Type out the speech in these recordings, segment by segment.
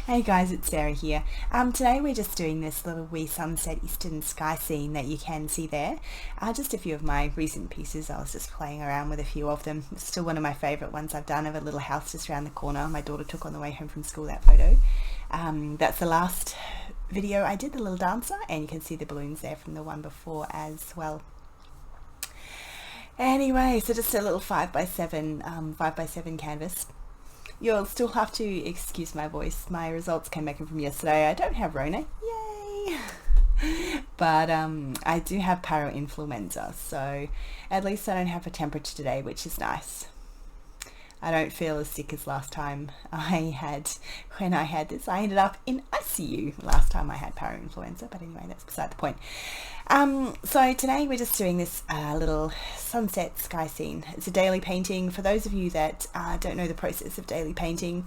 Hey guys, it's Sarah here. Today we're just doing this little wee sunset eastern sky scene that you can see there. Just a few of my recent pieces. I was just playing around with a few of them. It's still one of my favourite ones I've done of a little house just around the corner. My daughter took on the way home from school that photo. That's the last video I did, the little dancer, and you can see the balloons there from the one before as well. Anyway, so just a little 5x7 canvas. You'll still have to excuse my voice. My results came back in from yesterday. I don't have Rona, yay! But I do have Parainfluenza, so at least I don't have a temperature today, which is nice. I don't feel as sick as last time I had. When I had this, I ended up in ICU last time I had Parainfluenza, but anyway, that's beside the point. So today we're just doing this little sunset sky scene. It's a daily painting. For those of you that don't know the process of daily painting,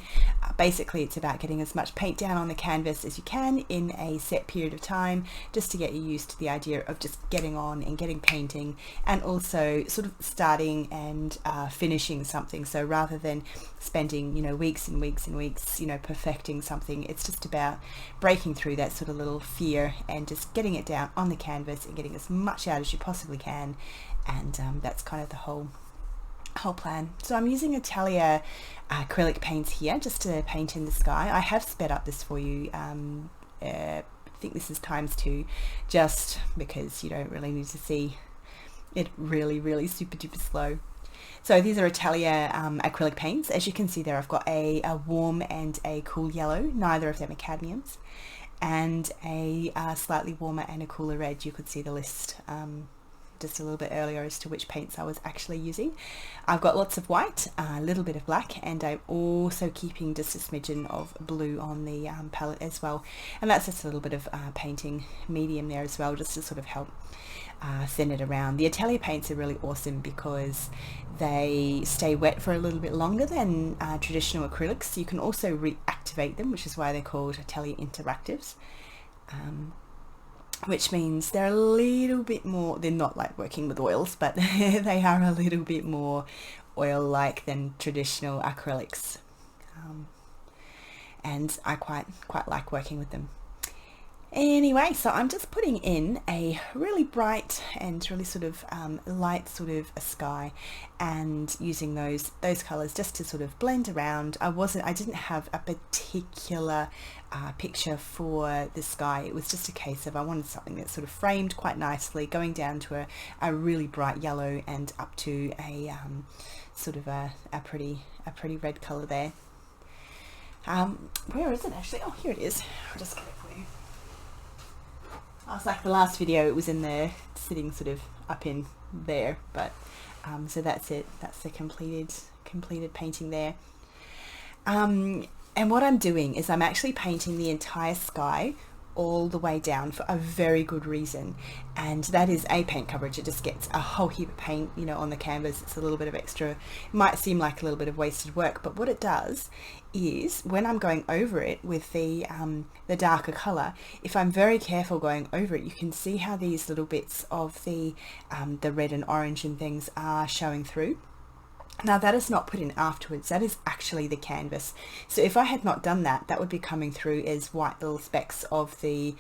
basically it's about getting as much paint down on the canvas as you can in a set period of time, just to get you used to the idea of just getting on and getting painting, and also sort of starting and finishing something. So rather than spending weeks and weeks and weeks perfecting something, it's just about breaking through that sort of little fear and just getting it down on the canvas and getting as much out as you possibly can, and that's kind of the whole plan. So I'm using Italia acrylic paints here just to paint in the sky. I have sped up this for you. I think this is ×2, just because you don't really need to see it really super duper slow. So these are Italia acrylic paints. As you can see there, I've got a warm and a cool yellow. Neither of them are cadmiums. And a slightly warmer and a cooler red. You could see the list just a little bit earlier as to which paints I was actually using. I've got lots of white, a little bit of black, and I'm also keeping just a smidgen of blue on the palette as well. And that's just a little bit of painting medium there as well, just to sort of help send it around. The Italia paints are really awesome because they stay wet for a little bit longer than traditional acrylics. You can also reactivate them, which is why they're called Italia Interactives, which means they're a little bit more, they're not like working with oils, but they are a little bit more oil-like than traditional acrylics, and I quite like working with them. Anyway, so I'm just putting in a really bright and really sort of light sort of a sky, and using those colors just to sort of blend around. I didn't have a particular picture for the sky. It was just a case of I wanted something that sort of framed quite nicely, going down to a really bright yellow and up to a sort of a pretty red color there. Where is it actually? Oh, here it is. I'll just get it for you. I was like the last video, it was in there, sitting sort of up in there, but so that's it. That's the completed painting there. And what I'm doing is I'm actually painting the entire sky all the way down for a very good reason, and that is paint coverage. It just gets a whole heap of paint on the canvas. It's a little bit of extra, it might seem like a little bit of wasted work, but what it does is when I'm going over it with the darker color, if I'm very careful going over it, you can see how these little bits of the red and orange and things are showing through. Now that is not put in afterwards, that is actually the canvas. So if I had not done that, that would be coming through as white little specks of the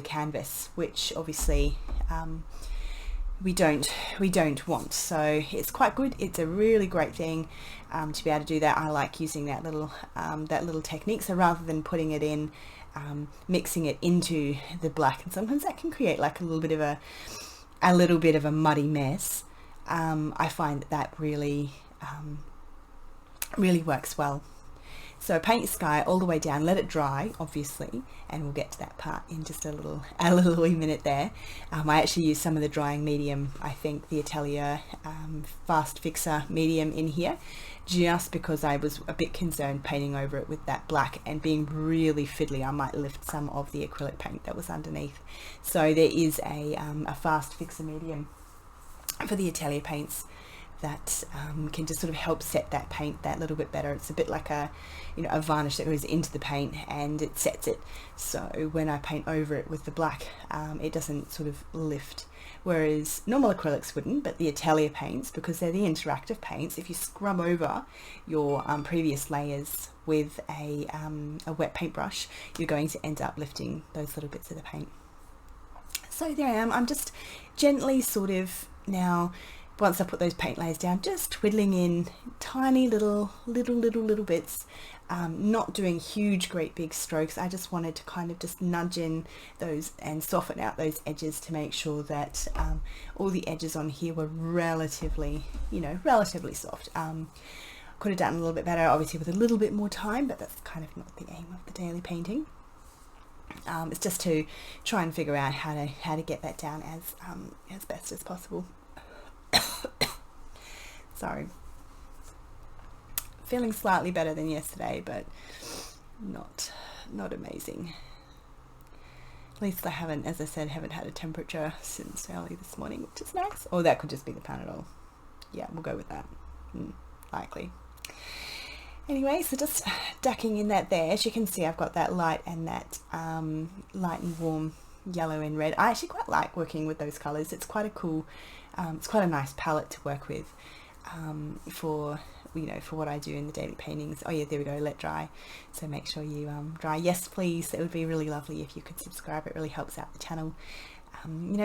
canvas, which obviously we don't want. So it's quite good. It's a really great thing to be able to do that. I like using that little technique. So rather than putting it in, mixing it into the black, and sometimes that can create like a little bit of a muddy mess. I find that really works well. So paint your sky all the way down, let it dry, obviously, and we'll get to that part in just a little wee minute there. I actually used some of the drying medium, I think the Italia Fast Fixer medium in here, just because I was a bit concerned painting over it with that black and being really fiddly. I might lift some of the acrylic paint that was underneath. So there is a Fast Fixer medium for the Italia paints that can just sort of help set that paint that little bit better. It's a bit like a varnish that goes into the paint and it sets it. So when I paint over it with the black, it doesn't sort of lift. Whereas normal acrylics wouldn't, but the Atelier paints, because they're the interactive paints, if you scrub over your previous layers with a wet paintbrush, you're going to end up lifting those little bits of the paint. So there I am. I'm just gently sort of now, once I put those paint layers down, just twiddling in tiny little bits, not doing huge, great big strokes. I just wanted to kind of just nudge in those and soften out those edges to make sure that all the edges on here were relatively soft. Could have done a little bit better, obviously, with a little bit more time, but that's kind of not the aim of the daily painting. It's just to try and figure out how to get that down as best as possible. Sorry, feeling slightly better than yesterday, but not amazing. At least I haven't, as I said, haven't had a temperature since early this morning, which is nice. Or that could just be the Panadol. Yeah, we'll go with that. Likely. Anyway, so just ducking in that there. As you can see, I've got that light and that light and warm yellow and red. I actually quite like working with those colours. It's quite a cool, it's quite a nice palette to work with for what I do in the daily paintings. Oh yeah, there we go, let dry. So make sure you dry. Yes, please. It would be really lovely if you could subscribe. It really helps out the channel.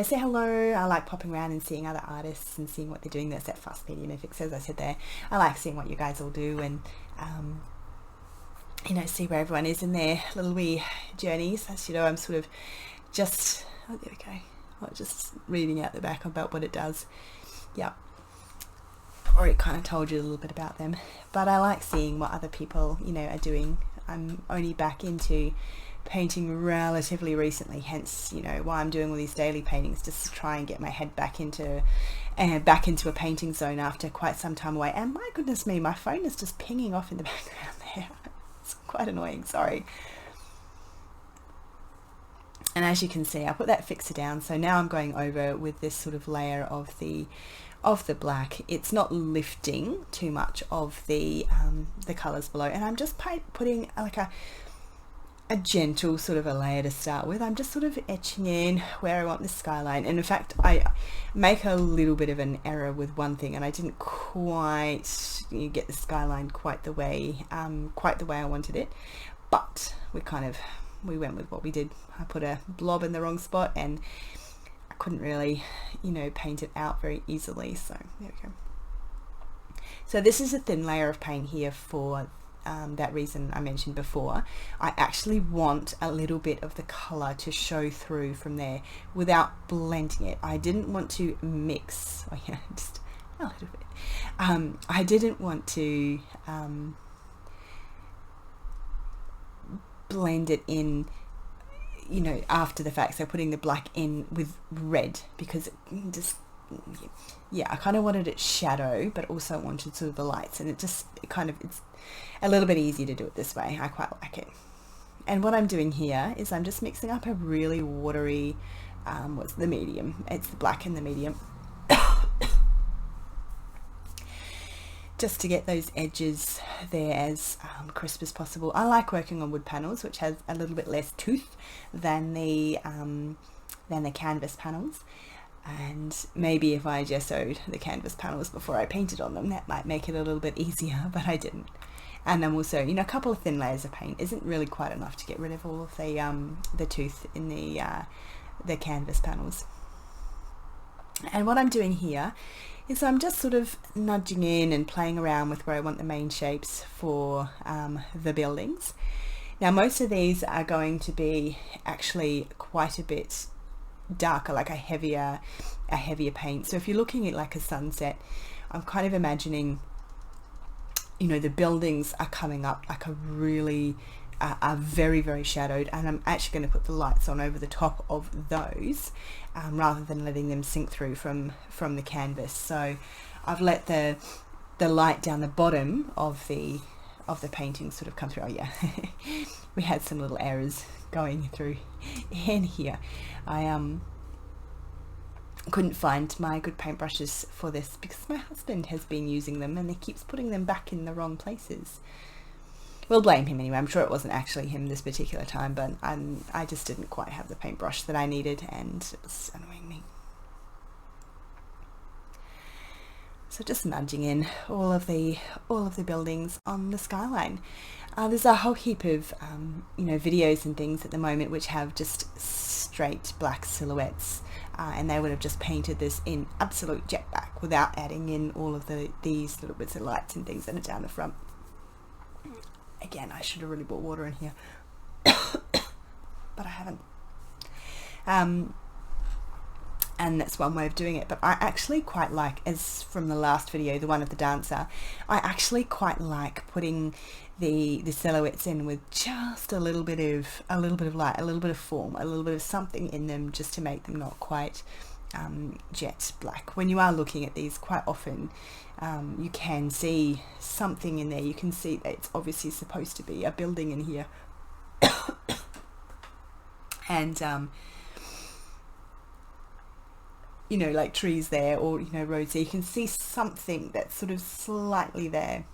Say hello. I like popping around and seeing other artists and seeing what they're doing. That's that fast medium fix, as I said there. I like seeing what you guys all do and see where everyone is in their little wee journeys. As you know, I'm sort of just just reading out the back about what it does. Yeah, already kind of told you a little bit about them, but I like seeing what other people are doing. I'm only back into painting relatively recently, hence why I'm doing all these daily paintings, just to try and get my head back into a painting zone after quite some time away. And my goodness me, my phone is just pinging off in the background there. It's quite annoying, sorry. And as you can see, I put that fixer down, so now I'm going over with this sort of layer of the black. It's not lifting too much of the colors below, and I'm just putting like a gentle sort of a layer to start with. I'm just sort of etching in where I want the skyline. And in fact, I make a little bit of an error with one thing, and I didn't quite get the skyline quite the way I wanted it, but we went with what we did. I put a blob in the wrong spot and I couldn't really paint it out very easily, so there we go. So this is a thin layer of paint here for that reason I mentioned before. I actually want a little bit of the color to show through from there without blending it. I didn't want to mix, just a little bit. I didn't want to blend it in after the fact, so putting the black in with red, because it just, I kind of wanted it shadow, but also wanted sort of the lights, and it's a little bit easier to do it this way. I quite like it. And what I'm doing here is I'm just mixing up a really watery, what's the medium? It's the black and the medium. Just to get those edges there as crisp as possible. I like working on wood panels, which has a little bit less tooth than the canvas panels. And maybe if I gessoed the canvas panels before I painted on them, that might make it a little bit easier, but I didn't. And I'm also, a couple of thin layers of paint isn't really quite enough to get rid of all of the tooth in the canvas panels. And what I'm doing here is I'm just sort of nudging in and playing around with where I want the main shapes for the buildings. Now most of these are going to be actually quite a bit darker, like a heavier paint. So if you're looking at like a sunset, I'm kind of imagining the buildings are coming up like a really are very, very shadowed, and I'm actually going to put the lights on over the top of those rather than letting them sink through from the canvas. So I've let the light down the bottom of the painting sort of come through. Oh yeah, we had some little errors going through in here. I couldn't find my good paintbrushes for this because my husband has been using them and he keeps putting them back in the wrong places. We'll blame him anyway. I'm sure it wasn't actually him this particular time, but I just didn't quite have the paintbrush that I needed, and it was annoying me. So just nudging in all of the buildings on the skyline. There's a whole heap of videos and things at the moment which have just straight black silhouettes, and they would have just painted this in absolute jet black without adding in all of these little bits of lights and things that are down the front. Again, I should have really brought water in here, but I haven't. And that's one way of doing it. But I actually quite like, as from the last video, the one of the dancer, I actually quite like putting the silhouettes in with just a little bit of light, a little bit of form, a little bit of something in them, just to make them not quite jet black. When you are looking at these, quite often you can see something in there. You can see that it's obviously supposed to be a building in here. And like trees there, or roads there. You can see something that's sort of slightly there.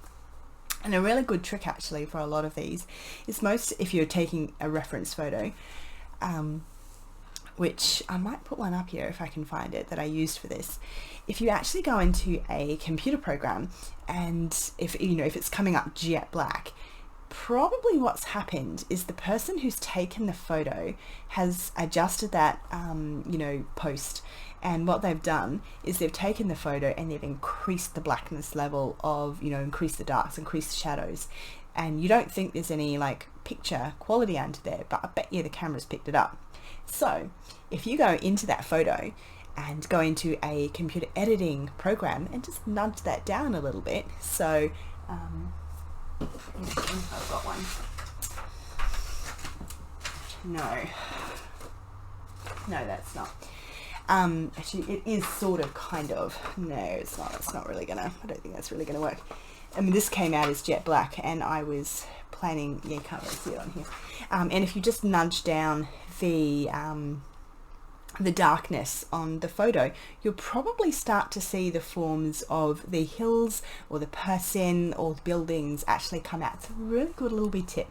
And a really good trick actually for a lot of these is if you're taking a reference photo, which I might put one up here if I can find it, that I used for this. If you actually go into a computer program, and if it's coming up jet black, probably what's happened is the person who's taken the photo has adjusted that post, and what they've done is they've taken the photo and they've increased the blackness level of, increased the darks, increased the shadows, and you don't think there's any like picture quality under there, but I bet you the camera's picked it up. So if you go into that photo and go into a computer editing program and just nudge that down a little bit, so I've got one. No, that's not. Actually, it is sort of, kind of. No, it's not. It's not really gonna. I don't think that's really gonna work. I mean, this came out as jet black, and I was planning. Yeah, you can't really see it on here. And if you just nudge down the darkness on the photo, you'll probably start to see the forms of the hills or the person or the buildings actually come out. It's a really good little bit tip.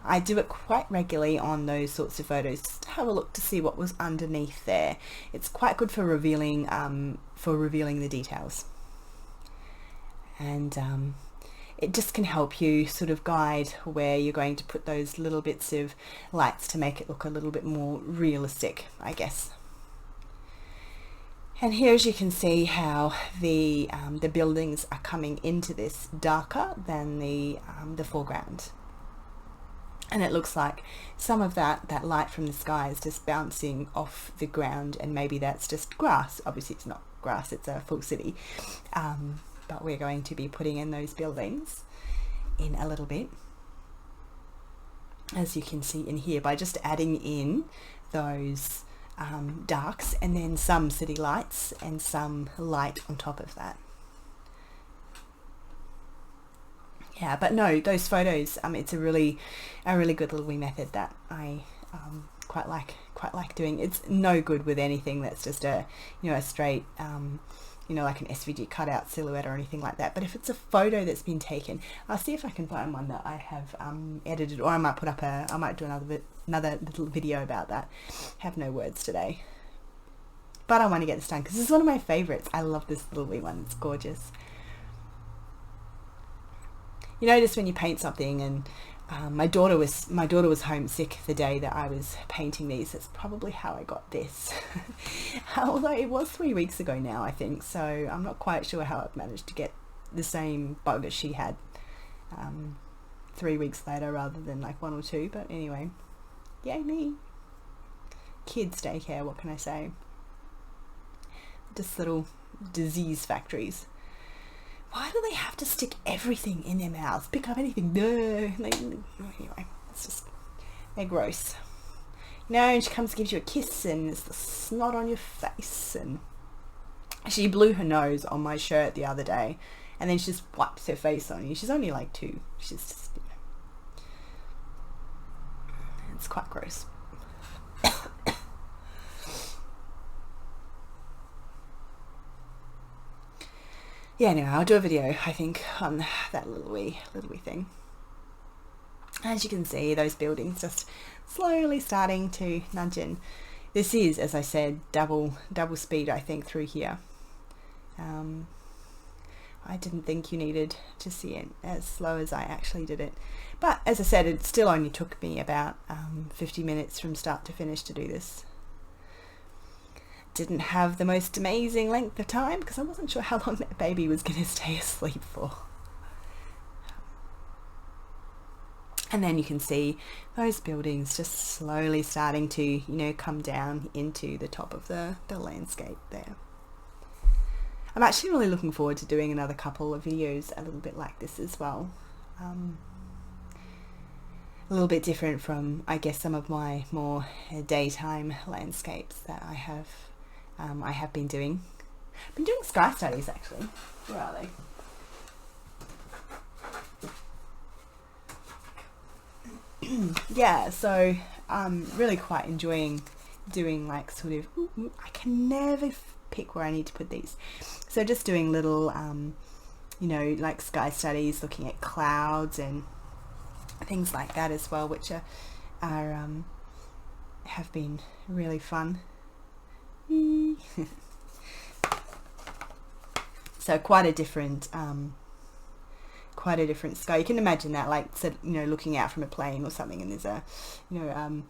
I do it quite regularly on those sorts of photos, just to have a look to see what was underneath there. It's quite good for revealing the details, and it just can help you sort of guide where you're going to put those little bits of lights to make it look a little bit more realistic, I guess. And here, as you can see, how the buildings are coming into this darker than the foreground, and it looks like some of that light from the sky is just bouncing off the ground, and maybe that's just grass. Obviously, it's not grass; it's a full city. But we're going to be putting in those buildings in a little bit, as you can see in here, by just adding in those darks, and then some city lights and some light on top of that. Yeah, but no, those photos, it's a really good little wee method that I quite like doing. It's no good with anything that's just a straight like an SVG cutout silhouette or anything like that. But if it's a photo that's been taken, I'll see if I can find one that I have edited, or I might do another little video about that. Have no words today, but I want to get this done because this is one of my favorites. I love this little wee one. It's gorgeous. You notice when you paint something, and my daughter was homesick the day that I was painting these. That's probably how I got this. Although it was 3 weeks ago now, I think, so I'm not quite sure how I've managed to get the same bug as she had 3 weeks later rather than like 1 or 2, but anyway, yay me. Kids daycare, what can I say? Just little disease factories. Why do they have to stick everything in their mouths? Pick up anything? No. Anyway, it's just, they're gross. And she comes and gives you a kiss, and it's the snot on your face. And she blew her nose on my shirt the other day, and then she just wipes her face on you. She's only like 2. She's just, it's quite gross. yeah, anyway, I'll do a video, I think, on that little wee thing. As you can see, those buildings just slowly starting to nudge in. This is, as I said, double speed, I think, through here. I didn't think you needed to see it as slow as I actually did it. But as I said, it still only took me about 50 minutes from start to finish to do this. Didn't have the most amazing length of time because I wasn't sure how long that baby was going to stay asleep for. And then you can see those buildings just slowly starting to, you know, come down into the top of the landscape there. I'm actually really looking forward to doing another couple of videos a little bit like this as well. A little bit different from, I guess, some of my more daytime landscapes that I have been doing. I've been doing sky studies actually. Where are they? Yeah, so I'm really quite enjoying doing like sort of, I can never pick where I need to put these. So just doing little, you know, like sky studies, looking at clouds and things like that as well, which have been really fun. So quite a different sky. You can imagine that, like, so, you know, looking out from a plane or something, and there's a, you know,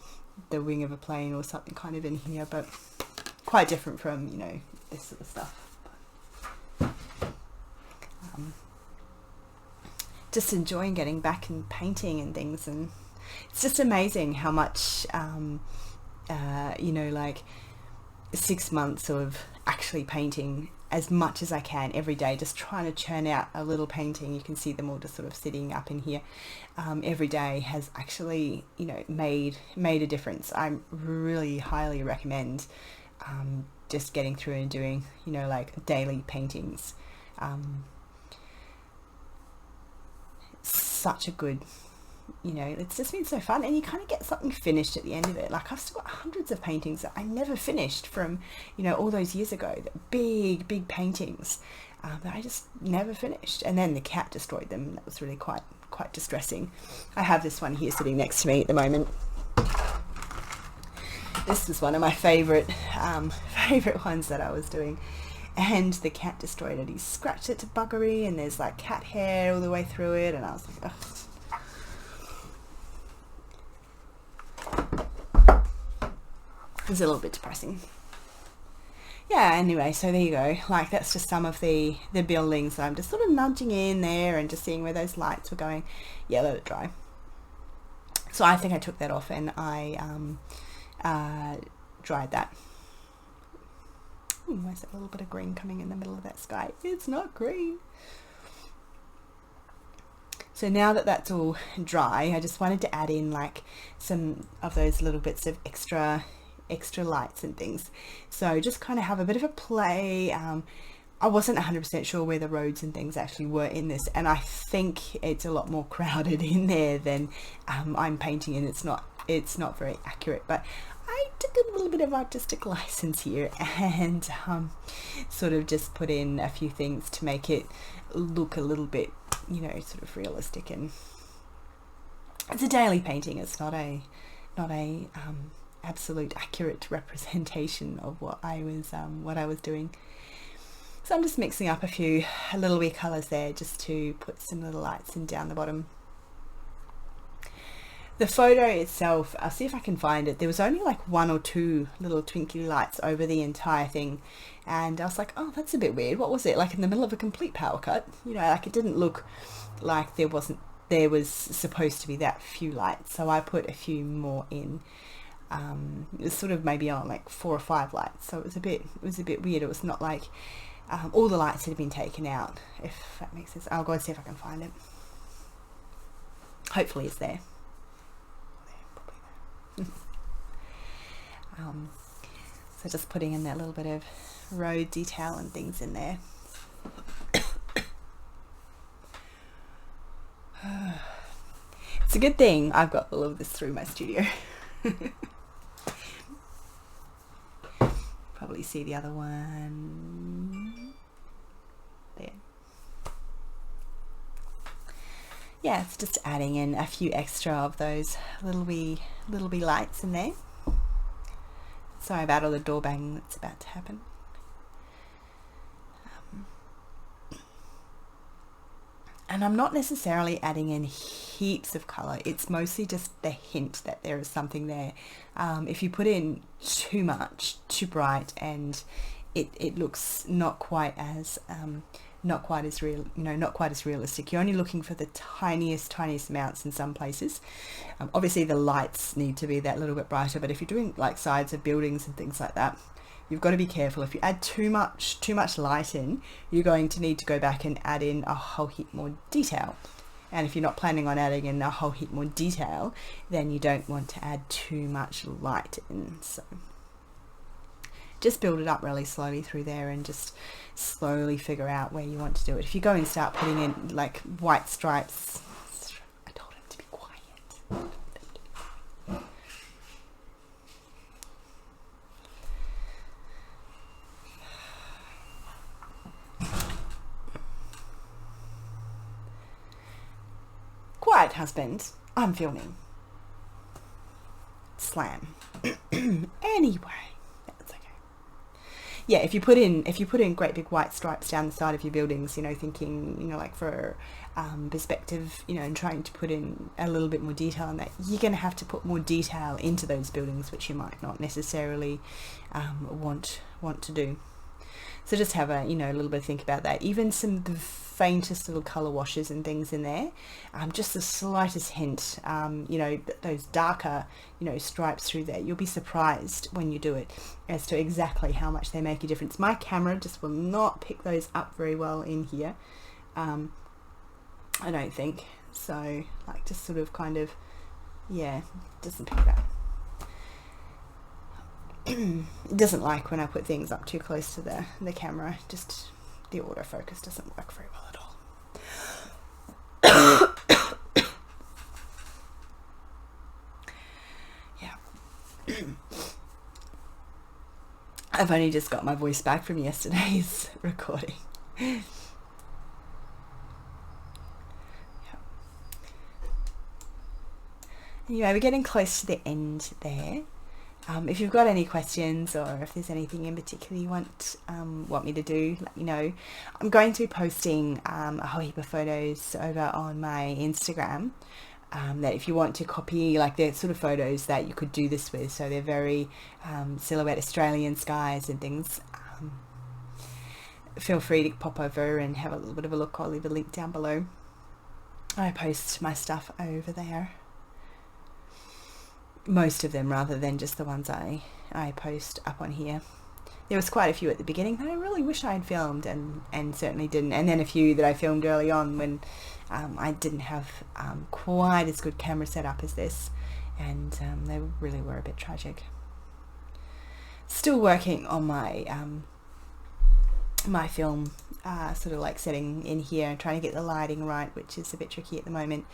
the wing of a plane or something kind of in here, but quite different from, you know, this sort of stuff. Just enjoying getting back and painting and things, and it's just amazing how much you know, like 6 months of actually painting as much as I can every day, just trying to churn out a little painting. You can see them all just sort of sitting up in here every day has actually, you know, made a difference. I really highly recommend just getting through and doing, you know, like daily paintings. Such a good, you know, it's just been so fun, and you kind of get something finished at the end of it. Like, I've still got hundreds of paintings that I never finished from, you know, all those years ago, big paintings that I just never finished, and then the cat destroyed them. That was really quite distressing. I have this one here sitting next to me at the moment. This was one of my favorite ones that I was doing, and the cat destroyed it. He scratched it to buggery, and there's like cat hair all the way through it, and I was like, ugh. It was a little bit depressing. Yeah, anyway, so there you go. Like, that's just some of the buildings that I'm just sort of nudging in there and just seeing where those lights were going. Yeah, let it dry. So I think I took that off and I dried that. Ooh, where's that little bit of green coming in the middle of that sky? It's not green. So now that that's all dry, I just wanted to add in like some of those little bits of extra lights and things. So just kind of have a bit of a play. I wasn't 100% sure where the roads and things actually were in this, and I think it's a lot more crowded in there than I'm painting, and it's not very accurate, but I took a little bit of artistic license here and sort of just put in a few things to make it look a little bit, you know, sort of realistic. And it's a daily painting. It's not a absolute accurate representation of what I was doing. So I'm just mixing up a few little wee colours there just to put some little lights in down the bottom. The photo itself, I'll see if I can find it. There was only like 1 or 2 little twinkly lights over the entire thing, and I was like, oh, that's a bit weird. What was it, like in the middle of a complete power cut? You know, like it didn't look like there was supposed to be that few lights, so I put a few more in. It was sort of maybe on like 4 or 5 lights, so it was a bit weird. It was not like all the lights had been taken out, if that makes sense. I'll go and see if I can find it. Hopefully it's there. So just putting in that little bit of road detail and things in there. It's a good thing I've got all of this through my studio. Probably see the other one there. yeah, it's just adding in a few extra of those little wee lights in there. Sorry about all the door banging that's about to happen. And I'm not necessarily adding in heaps of colour. It's mostly just the hint that there is something there. If you put in too much, too bright, and it looks not quite as real, not quite as realistic. You're only looking for the tiniest amounts in some places. Obviously the lights need to be that little bit brighter, but if you're doing like sides of buildings and things like that, you've got to be careful. If you add too much light in, you're going to need to go back and add in a whole heap more detail. And if you're not planning on adding in a whole heap more detail, then you don't want to add too much light in. So just build it up really slowly through there and just slowly figure out where you want to do it. If you go and start putting in like white stripes, I told him to be quiet. Quiet, husband. I'm filming. Slam. Anyway, that's okay. Yeah, if you put in great big white stripes down the side of your buildings, thinking, like for perspective, and trying to put in a little bit more detail on that, you're going to have to put more detail into those buildings, which you might not necessarily want to do. So just have a little bit of think about that. Even some the faintest little color washes and things in there, just the slightest hint, those darker stripes through there, you'll be surprised when you do it as to exactly how much they make a difference. My camera just will not pick those up very well in here, I don't think so. Like just sort of kind of, yeah, doesn't pick it up. It doesn't like when I put things up too close to the camera. Just the autofocus doesn't work very well at all. Yeah. I've only just got my voice back from yesterday's recording. Yeah. Anyway, we're getting close to the end there. If you've got any questions or if there's anything in particular you want me to do, let me know. I'm going to be posting a whole heap of photos over on my Instagram that if you want to copy, like they're sort of photos that you could do this with. So they're very silhouette Australian skies and things. Feel free to pop over and have a little bit of a look. I'll leave a link down below. I post my stuff over there. Most of them, rather than just the ones I post up on here. There was quite a few at the beginning that I really wish I had filmed and certainly didn't, and then a few that I filmed early on when I didn't have quite as good camera setup as this, and they really were a bit tragic. Still working on my my film sort of like setting in here and trying to get the lighting right, which is a bit tricky at the moment.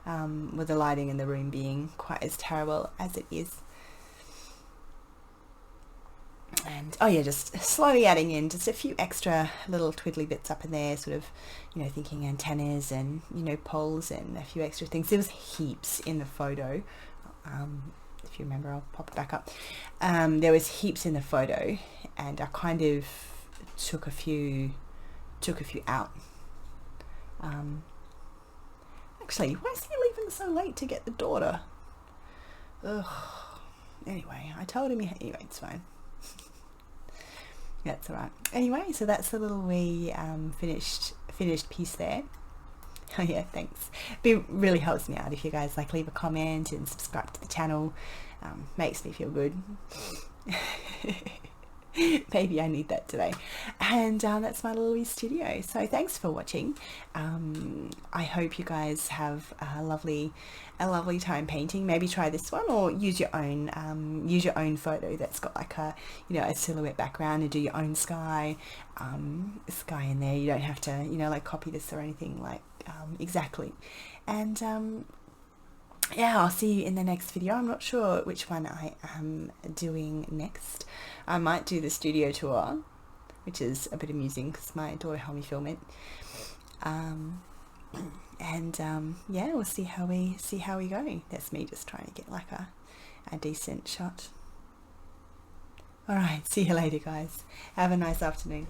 With the lighting in the room being quite as terrible as it is. And oh yeah, just slowly adding in just a few extra little twiddly bits up in there, sort of, thinking antennas and, poles and a few extra things. There was heaps in the photo. If you remember, I'll pop it back up. There was heaps in the photo, and I kind of took a few out. Actually, why is he leaving so late to get the daughter? Ugh. Anyway, I told him anyway, it's fine. That's alright. Anyway, so that's the little wee finished piece there. Oh yeah, thanks. It really helps me out if you guys leave a comment and subscribe to the channel. Makes me feel good. Maybe I need that today. And that's my little wee studio. So thanks for watching. I hope you guys have a lovely time painting. Maybe try this one, or use your own photo that's got a a silhouette background, and do your own sky in there. You don't have to copy this or anything exactly. And yeah, I'll see you in the next video. I'm not sure which one I am doing next. I might do the studio tour, which is a bit amusing because my daughter helped me film it. And yeah, we'll see how we go. That's me just trying to get like a decent shot. All right, see you later, guys. Have a nice afternoon.